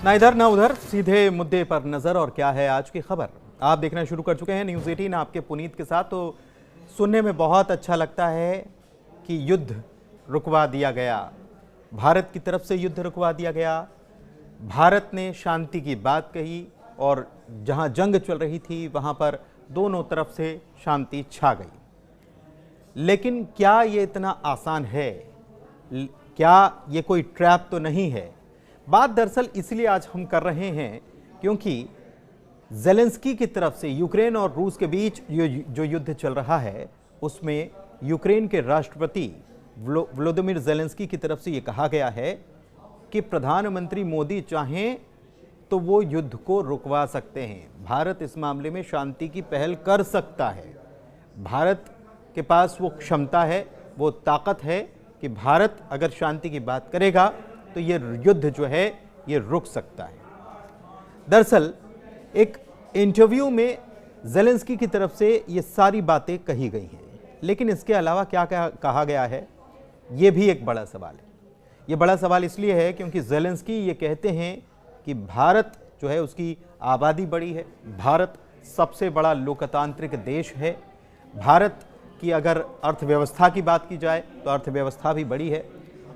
ना इधर ना उधर, सीधे मुद्दे पर नजर। और क्या है आज की खबर, आप देखना शुरू कर चुके हैं न्यूज़ 18 आपके पुनीत के साथ। तो सुनने में बहुत अच्छा लगता है कि युद्ध रुकवा दिया गया, भारत की तरफ से युद्ध रुकवा दिया गया, भारत ने शांति की बात कही और जहां जंग चल रही थी वहां पर दोनों तरफ से शांति छा गई। लेकिन क्या ये इतना आसान है? क्या ये कोई ट्रैप तो नहीं है? बात दरअसल इसलिए आज हम कर रहे हैं क्योंकि ज़ेलेंस्की की तरफ से यूक्रेन और रूस के बीच जो युद्ध चल रहा है उसमें यूक्रेन के राष्ट्रपति व्लादिमीर ज़ेलेंस्की की तरफ से ये कहा गया है कि प्रधानमंत्री मोदी चाहें तो वो युद्ध को रुकवा सकते हैं। भारत इस मामले में शांति की पहल कर सकता है। भारत के पास वो क्षमता है, वो ताकत है कि भारत अगर शांति की बात करेगा तो ये युद्ध जो है ये रुक सकता है। दरअसल एक इंटरव्यू में ज़ेलेंस्की की तरफ से ये सारी बातें कही गई हैं, लेकिन इसके अलावा क्या कहा गया है ये भी एक बड़ा सवाल है। ये बड़ा सवाल इसलिए है क्योंकि ज़ेलेंस्की ये कहते हैं कि भारत जो है उसकी आबादी बड़ी है, भारत सबसे बड़ा लोकतांत्रिक देश है, भारत की अगर अर्थव्यवस्था की बात की जाए तो अर्थव्यवस्था भी बड़ी है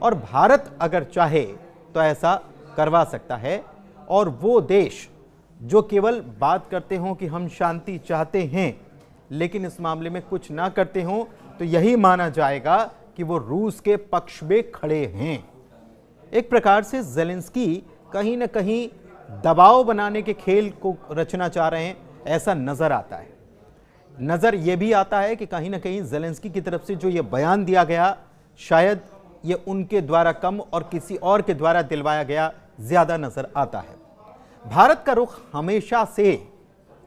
और भारत अगर चाहे तो ऐसा करवा सकता है। और वो देश जो केवल बात करते हों कि हम शांति चाहते हैं लेकिन इस मामले में कुछ ना करते हों तो यही माना जाएगा कि वो रूस के पक्ष में खड़े हैं। एक प्रकार से ज़ेलेंस्की कहीं ना कहीं दबाव बनाने के खेल को रचना चाह रहे हैं, ऐसा नजर आता है। नजर यह भी आता है कि कहीं ना कहीं ज़ेलेंस्की की तरफ से जो ये बयान दिया गया शायद ये उनके द्वारा कम और किसी और के द्वारा दिलवाया गया ज्यादा नजर आता है। भारत का रुख हमेशा से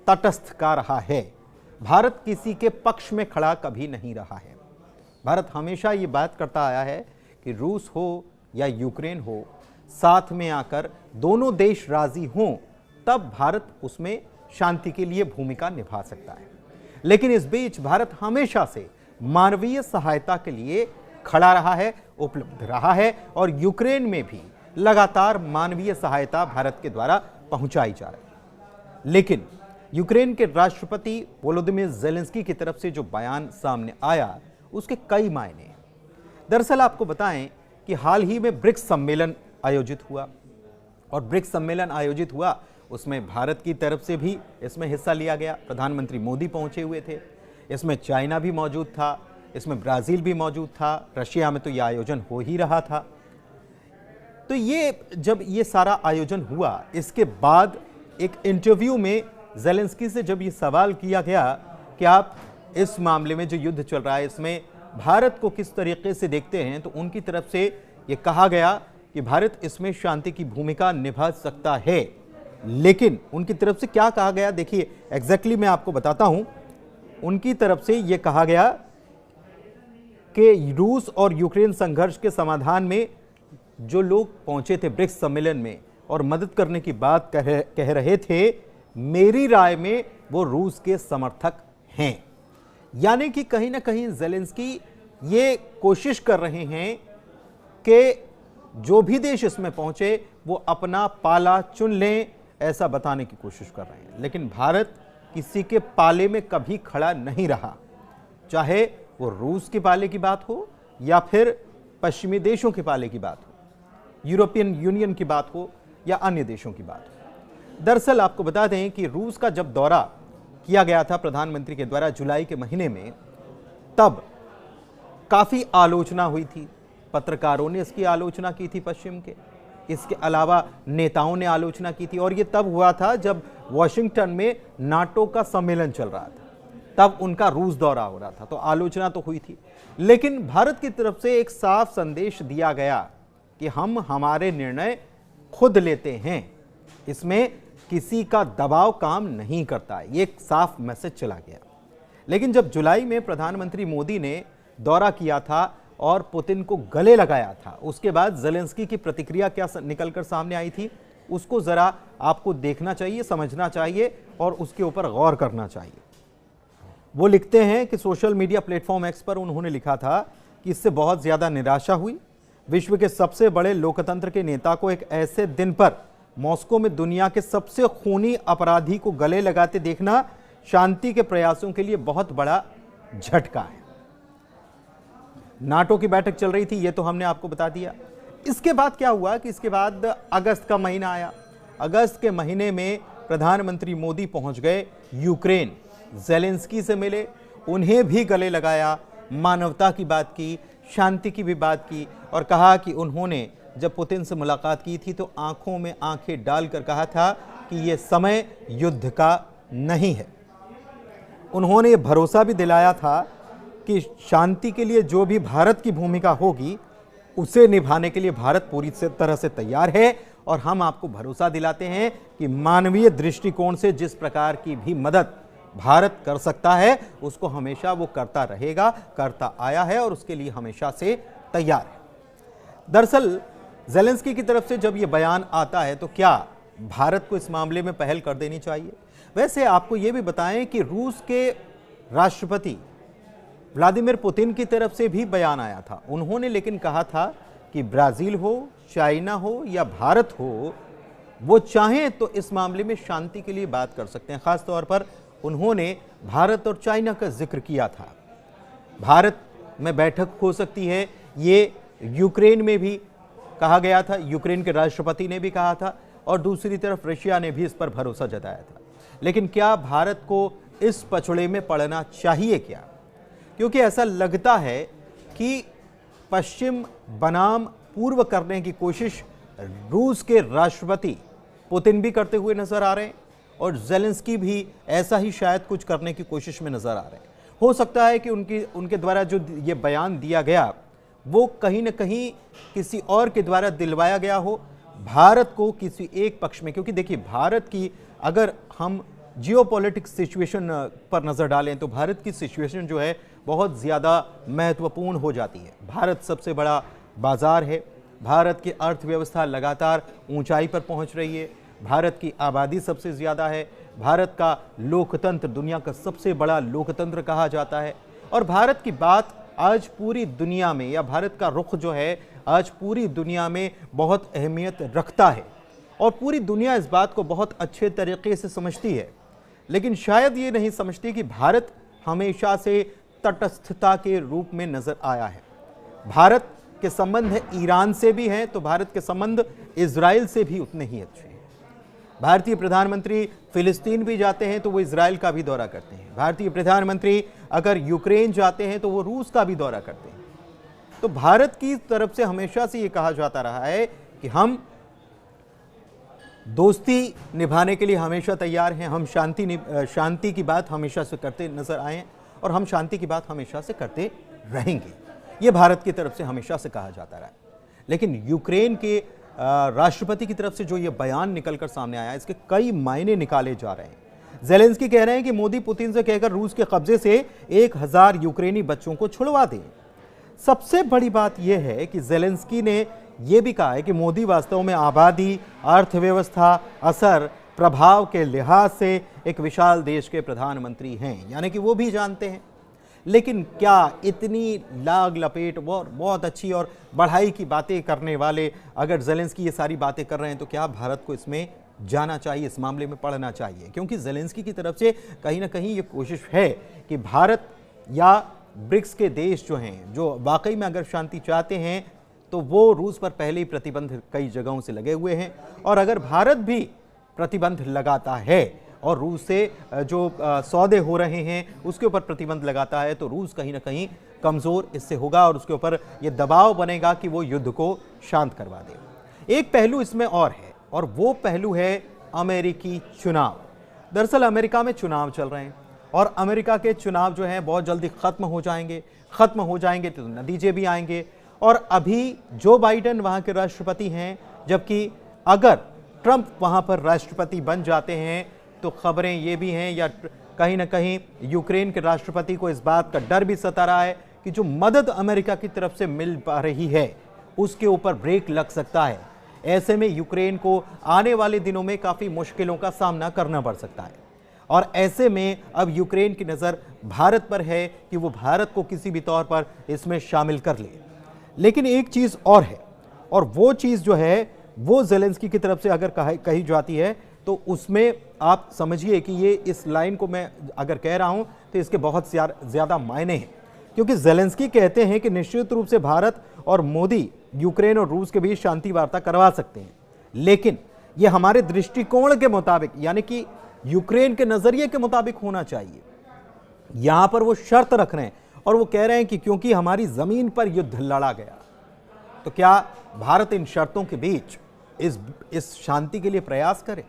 तटस्थ का रहा है, भारत किसी के पक्ष में खड़ा कभी नहीं रहा है। भारत हमेशा ये बात करता आया है कि रूस हो या यूक्रेन हो, साथ में आकर दोनों देश राजी हों तब भारत उसमें शांति के लिए भूमिका निभा सकता है। लेकिन इस बीच भारत हमेशा से मानवीय सहायता के लिए खड़ा रहा है, उपलब्ध रहा है और यूक्रेन में भी लगातार मानवीय सहायता भारत के द्वारा पहुंचाई जा रही है। लेकिन यूक्रेन के राष्ट्रपति वोलोदिमीर ज़ेलेंस्की की तरफ से जो बयान सामने आया उसके कई मायने हैं। दरअसल आपको बताएं कि हाल ही में ब्रिक्स सम्मेलन आयोजित हुआ और ब्रिक्स सम्मेलन आयोजित हुआ उसमें भारत की तरफ से भी इसमें हिस्सा लिया गया। प्रधानमंत्री मोदी पहुंचे हुए थे, इसमें चाइना भी मौजूद था, इसमें ब्राजील भी मौजूद था, रशिया में तो यह आयोजन हो ही रहा था। तो ये जब ये सारा आयोजन हुआ इसके बाद एक इंटरव्यू में ज़ेलेंस्की से जब ये सवाल किया गया कि आप इस मामले में जो युद्ध चल रहा है इसमें भारत को किस तरीके से देखते हैं, तो उनकी तरफ से ये कहा गया कि भारत इसमें शांति की भूमिका निभा सकता है। लेकिन उनकी तरफ से क्या कहा गया देखिए, एग्जैक्टली मैं आपको बताता हूं। उनकी तरफ से यह कहा गया कि रूस और यूक्रेन संघर्ष के समाधान में जो लोग पहुंचे थे ब्रिक्स सम्मेलन में और मदद करने की बात कह रहे थे, मेरी राय में वो रूस के समर्थक हैं। यानी कि कहीं ना कहीं ज़ेलेंस्की ये कोशिश कर रहे हैं कि जो भी देश इसमें पहुंचे वो अपना पाला चुन लें, ऐसा बताने की कोशिश कर रहे हैं। लेकिन भारत किसी के पाले में कभी खड़ा नहीं रहा, चाहे वो रूस के पाले की बात हो या फिर पश्चिमी देशों के पाले की बात हो, यूरोपियन यूनियन की बात हो या अन्य देशों की बात हो। दरअसल आपको बता दें कि रूस का जब दौरा किया गया था प्रधानमंत्री के द्वारा जुलाई के महीने में, तब काफी आलोचना हुई थी, पत्रकारों ने इसकी आलोचना की थी पश्चिम के, इसके अलावा नेताओं ने आलोचना की थी। और यह तब हुआ था जब वॉशिंगटन में नाटो का सम्मेलन चल रहा था, तब उनका रूस दौरा हो रहा था, तो आलोचना तो हुई थी। लेकिन भारत की तरफ से एक साफ संदेश दिया गया कि हम हमारे निर्णय खुद लेते हैं, इसमें किसी का दबाव काम नहीं करता है, ये एक साफ मैसेज चला गया। लेकिन जब जुलाई में प्रधानमंत्री मोदी ने दौरा किया था और पुतिन को गले लगाया था, उसके बाद ज़ेलेंस्की की प्रतिक्रिया क्या निकलकर सामने आई थी उसको जरा आपको देखना चाहिए, समझना चाहिए और उसके ऊपर गौर करना चाहिए। वो लिखते हैं कि सोशल मीडिया प्लेटफॉर्म एक्स पर उन्होंने लिखा था कि इससे बहुत ज्यादा निराशा हुई। विश्व के सबसे बड़े लोकतंत्र के नेता को एक ऐसे दिन पर मॉस्को में दुनिया के सबसे खूनी अपराधी को गले लगाते देखना शांति के प्रयासों के लिए बहुत बड़ा झटका है। नाटो की बैठक चल रही थी, यह तो हमने आपको बता दिया। इसके बाद क्या हुआ कि इसके बाद अगस्त का महीना आया। अगस्त के महीने में प्रधानमंत्री मोदी पहुंच गए यूक्रेन, ज़ेलेंस्की से मिले, उन्हें भी गले लगाया, मानवता की बात की, शांति की भी बात की और कहा कि उन्होंने जब पुतिन से मुलाकात की थी तो आंखों में आंखें डालकर कहा था कि यह समय युद्ध का नहीं है। उन्होंने भरोसा भी दिलाया था कि शांति के लिए जो भी भारत की भूमिका होगी उसे निभाने के लिए भारत पूरी तरह से तैयार है और हम आपको भरोसा दिलाते हैं कि मानवीय दृष्टिकोण से जिस प्रकार की भी मदद भारत कर सकता है उसको हमेशा वो करता रहेगा, करता आया है और उसके लिए हमेशा से तैयार है। दरअसल ज़ेलेंस्की की तरफ से जब ये बयान आता है तो क्या भारत को इस मामले में पहल कर देनी चाहिए? वैसे आपको ये भी बताएं कि रूस के राष्ट्रपति व्लादिमीर पुतिन की तरफ से भी बयान आया था। उन्होंने लेकिन कहा था कि ब्राजील हो, चाइना हो या भारत हो, वो चाहें तो इस मामले में शांति के लिए बात कर सकते हैं। खास तौर पर उन्होंने भारत और चाइना का जिक्र किया था। भारत में बैठक हो सकती है, ये यूक्रेन में भी कहा गया था, यूक्रेन के राष्ट्रपति ने भी कहा था और दूसरी तरफ रशिया ने भी इस पर भरोसा जताया था। लेकिन क्या भारत को इस पचड़े में पड़ना चाहिए क्या? क्योंकि ऐसा लगता है कि पश्चिम बनाम पूर्व करने की कोशिश रूस के राष्ट्रपति पुतिन भी करते हुए नजर आ रहे हैं और ज़ेलेंस्की भी ऐसा ही शायद कुछ करने की कोशिश में नजर आ रहे हैं। हो सकता है कि उनके द्वारा जो ये बयान दिया गया वो कहीं न कहीं किसी और के द्वारा दिलवाया गया हो भारत को किसी एक पक्ष में। क्योंकि देखिए, भारत की अगर हम जियोपॉलिटिक्स सिचुएशन पर नज़र डालें तो भारत की सिचुएशन जो है बहुत ज़्यादा महत्वपूर्ण हो जाती है। भारत सबसे बड़ा बाज़ार है, भारत की अर्थव्यवस्था लगातार ऊंचाई पर पहुंच रही है, भारत की आबादी सबसे ज़्यादा है, भारत का लोकतंत्र दुनिया का सबसे बड़ा लोकतंत्र कहा जाता है और भारत की बात आज पूरी दुनिया में, या भारत का रुख जो है आज पूरी दुनिया में बहुत अहमियत रखता है और पूरी दुनिया इस बात को बहुत अच्छे तरीके से समझती है। लेकिन शायद ये नहीं समझती कि भारत हमेशा से तटस्थता के रूप में नजर आया है। भारत के संबंध ईरान से भी हैं तो भारत के संबंध इजराइल से भी उतने ही अच्छे हैं। भारतीय प्रधानमंत्री फिलिस्तीन भी जाते हैं तो वो इजराइल का भी दौरा करते हैं। भारतीय प्रधानमंत्री अगर यूक्रेन जाते हैं तो वो रूस का भी दौरा करते हैं। तो भारत की तरफ से हमेशा से ये कहा जाता रहा है कि हम दोस्ती निभाने के लिए हमेशा तैयार हैं, हम शांति की बात हमेशा से करते नजर आए हैं और हम शांति की बात हमेशा से करते रहेंगे। ये भारत की तरफ से हमेशा से कहा जाता रहा है। लेकिन यूक्रेन के राष्ट्रपति की तरफ से जो ये बयान निकलकर सामने आया, इसके कई मायने निकाले जा रहे हैं। ज़ेलेंस्की कह रहे हैं कि मोदी पुतिन से कहकर रूस के कब्जे से 1000 यूक्रेनी बच्चों को छुड़वा दें। सबसे बड़ी बात यह है कि ज़ेलेंस्की ने यह भी कहा है कि मोदी वास्तव में आबादी, अर्थव्यवस्था, असर, प्रभाव के लिहाज से एक विशाल देश के प्रधानमंत्री हैं, यानी कि वो भी जानते हैं। लेकिन क्या इतनी लाग लपेट और बहुत अच्छी और बढ़ाई की बातें करने वाले अगर ज़ेलेंस्की ये सारी बातें कर रहे हैं तो क्या भारत को इसमें जाना चाहिए, इस मामले में पड़ना चाहिए? क्योंकि ज़ेलेंस्की की तरफ से कहीं ना कहीं ये कोशिश है कि भारत या ब्रिक्स के देश जो हैं, जो वाकई में अगर शांति चाहते हैं तो वो रूस पर पहले ही प्रतिबंध कई जगहों से लगे हुए हैं और अगर भारत भी प्रतिबंध लगाता है और रूस से जो सौदे हो रहे हैं उसके ऊपर प्रतिबंध लगाता है तो रूस कहीं ना कहीं कमज़ोर इससे होगा और उसके ऊपर ये दबाव बनेगा कि वो युद्ध को शांत करवा दे। एक पहलू इसमें और है और वो पहलू है अमेरिकी चुनाव। दरअसल अमेरिका में चुनाव चल रहे हैं और अमेरिका के चुनाव जो हैं बहुत जल्दी ख़त्म हो जाएंगे तो नतीजे भी आएंगे। और अभी जो बाइडेन वहाँ के राष्ट्रपति हैं, जबकि अगर ट्रंप वहाँ पर राष्ट्रपति बन जाते हैं तो खबरें ये भी हैं या कहीं ना कहीं यूक्रेन के राष्ट्रपति को इस बात का डर भी सता रहा है कि जो मदद अमेरिका की तरफ से मिल पा रही है उसके ऊपर ब्रेक लग सकता है। ऐसे में यूक्रेन को आने वाले दिनों में काफ़ी मुश्किलों का सामना करना पड़ सकता है और ऐसे में अब यूक्रेन की नज़र भारत पर है कि वो भारत को किसी भी तौर पर इसमें शामिल कर ले। लेकिन एक चीज़ और है और वो चीज़ जो है वो ज़ेलेंस्की की तरफ से अगर कही जाती है तो उसमें आप समझिए कि ये इस लाइन को मैं अगर कह रहा हूं तो इसके बहुत ज़्यादा मायने हैं, क्योंकि ज़ेलेंस्की कहते हैं कि निश्चित रूप से भारत और मोदी यूक्रेन और रूस के बीच शांति वार्ता करवा सकते हैं, लेकिन ये हमारे दृष्टिकोण के मुताबिक, यानी कि यूक्रेन के नज़रिए के मुताबिक होना चाहिए। यहां पर वो शर्त रख रहे हैं और वो कह रहे हैं कि क्योंकि हमारी ज़मीन पर युद्ध लड़ा गया, तो क्या भारत इन शर्तों के बीच इस शांति के लिए प्रयास करे?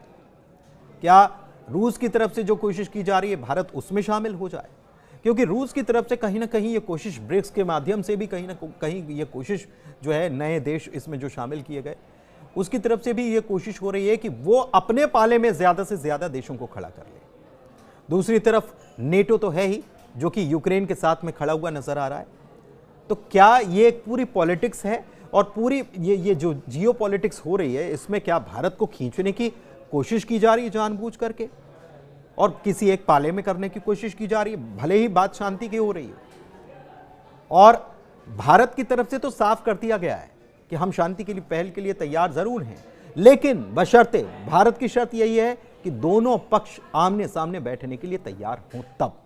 क्या रूस की तरफ से जो कोशिश की जा रही है भारत उसमें शामिल हो जाए? क्योंकि रूस की तरफ से कहीं ना कहीं ये कोशिश, ब्रिक्स के माध्यम से भी कहीं ना कहीं ये कोशिश जो है, नए देश इसमें जो शामिल किए गए, उसकी तरफ से भी ये कोशिश हो रही है कि वो अपने पाले में ज़्यादा से ज़्यादा देशों को खड़ा कर ले। दूसरी तरफ नेटो तो है ही, जो कि यूक्रेन के साथ में खड़ा हुआ नजर आ रहा है। तो क्या ये एक पूरी पॉलिटिक्स है और पूरी ये जो जियो पॉलिटिक्स हो रही है, इसमें क्या भारत को खींचने की कोशिश की जा रही है जानबूझ करके और किसी एक पाले में करने की कोशिश की जा रही है, भले ही बात शांति की हो रही है? और भारत की तरफ से तो साफ कर दिया गया है कि हम शांति के लिए पहल के लिए तैयार जरूर हैं, लेकिन बशर्ते, भारत की शर्त यही है कि दोनों पक्ष आमने सामने बैठने के लिए तैयार हों तब।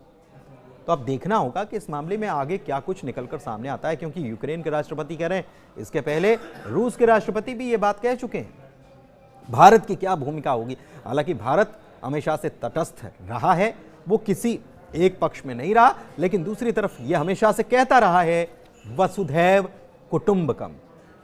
तो अब देखना होगा कि इस मामले में आगे क्या कुछ निकलकर सामने आता है, क्योंकि यूक्रेन के राष्ट्रपति कह रहे हैं, इसके पहले रूस के राष्ट्रपति भी ये बात कह चुके हैं। भारत की क्या भूमिका होगी? हालांकि भारत हमेशा से तटस्थ रहा है, वो किसी एक पक्ष में नहीं रहा, लेकिन दूसरी तरफ ये हमेशा से कहता रहा है वसुधैव कुटुंबकम,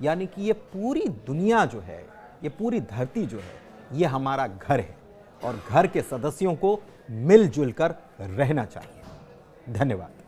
यानी कि ये पूरी दुनिया जो है, ये पूरी धरती जो है, ये हमारा घर है और घर के सदस्यों को मिलजुल कर रहना चाहिए। धन्यवाद।